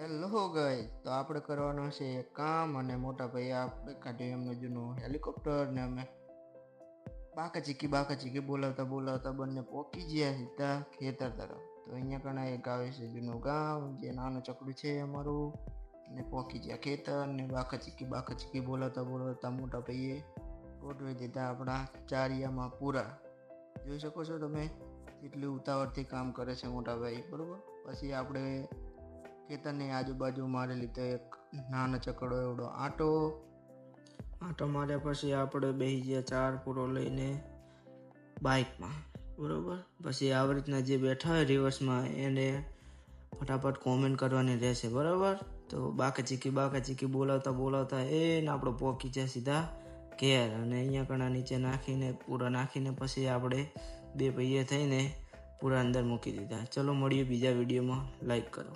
Hello guys, તો આપણે કરવાનું છે એક કામ અને મોટા ભાઈ આપણે કાઢ્યું એમનું જૂનું હેલિકોપ્ટર ને અમે બાકા ચીકી બોલાવતા બંને પોકી ગયા સીધા ખેતર તરફ. તો અહીંયા કણા એક આવે છે જૂનું ગામ, જે નાનું ચકડું છે અમારું, ને પોકી ગયા ખેતર ને બાકા ચીકી બોલાવતા મોટા ભાઈએ ગોઠવી દીધા આપણા ચારિયામાં પૂરા. જોઈ શકો છો તમે કેટલી ઉતાવળથી કામ કરે છે મોટા ભાઈ, બરોબર. પછી આપણે ખેતરની આજુબાજુ મારી લીધો એક નાનો ચકડો એવડો આંટો માર્યા. પછી આપણે બેસી ગયા 4 પૂરો લઈને બાઇકમાં, બરોબર. પછી આવી રીતના જે બેઠા હોય રિવર્સમાં એને ફટાફટ કોમેન્ટ કરવાની રહેશે, બરાબર. તો બાકા ચીકી બોલાવતા એને આપણો પોકી જાય સીધા ઘેર. અને અહીંયા કણા નીચે નાખીને પૂરા નાખીને પછી આપણે 2 ભાઈએ થઈને પૂરા અંદર મૂકી દીધા. ચલો મળીએ બીજા વિડીયોમાં. લાઈક કરો.